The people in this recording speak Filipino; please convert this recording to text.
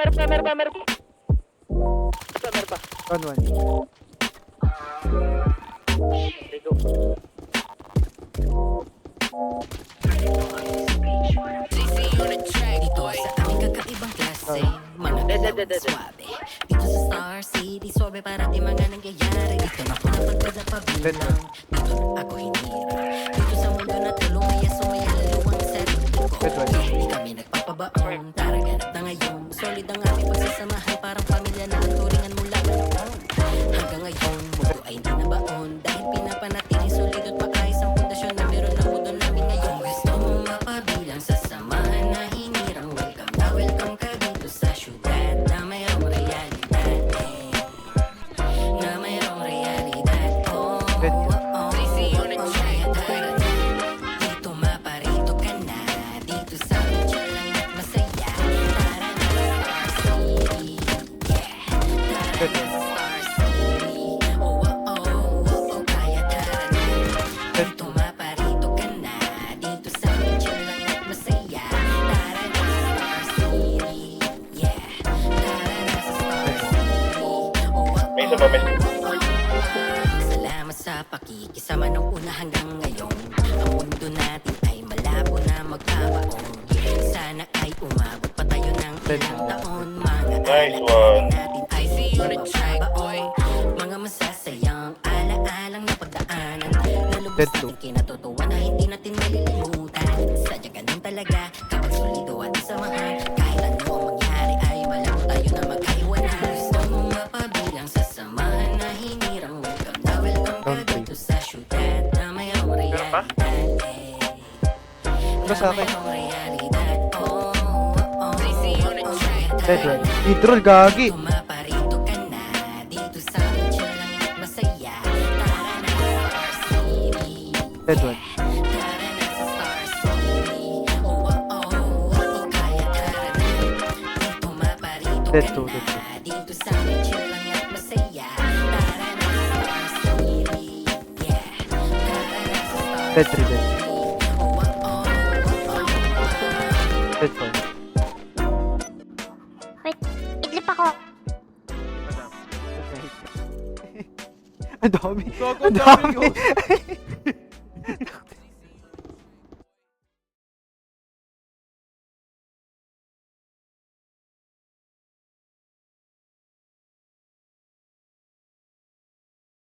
One. Dito sa aming kakaibang klase, mga dalawang swabe. Dito sa Star City, swabe para di mga nangyayari. Dito na ko napagpad na pabilang, dito na ako hinira. Dito sa mundo na tulumaya, sumaya laluwang sa rito ko. Di kami nagpapabaon, tara ganap na ngayon. Solid ang aming pagsasamahan, parang pamilya na ang turingan mula pa noon. Hanggang ngayon, mundo ay hindi na baon. Dahil pinapanatili, solid at maayos ang pundasyon na meron ng mundo namin ngayon. Gusto mong mapabilang sa samahan na hinirang. Welcome ka dito sa syudad na mayroong realidad, na mayroong realidad. Oh, dito maparito ka na, dito sa medyo lang at masaya. Tara na sa Star City, yeah. Tara na sa Star City, kaya tara na. Dito maparito ka na, dito sa medyo lang at masaya. Tara na sa Star City, yeah. Tara na sa Star City, salamat sa pakikisama nung una hanggang ngayon. Ang mundo natin ay malabo na magbabaon. Sana ay umabot pa tayo ng ilang taon. Mga alaala natin ay mababaon. Mga masasayang alaalang napagdaanan. Nalubos natin kinatutuwa na hindi natin malilimutan. Sadya ganun talaga kapag solido at samahan. Kahit ano ang mangyari ay malabo tayo na magkaiwanan. Gusto mong mapabilang sa samahan na hinirang. Welcome ka dito sa syudad na mayroong realidad. Ito sa akin. Dead one. Idrol, gagi. Tumaparito ka na, dito sa medyo lang at masaya. Tara na sa Star City. Dead one. Tara na sa Star City. Kaya tara na. Tumaparito Dead ka two, na, dead two. dito sa medyo lang at masaya. Tara na sa Star City. Yeah. Tara na sa Star Dead three, dead. City. Dead four. Wait, idlip ako. Ang dami. Gago, Ang dami dami.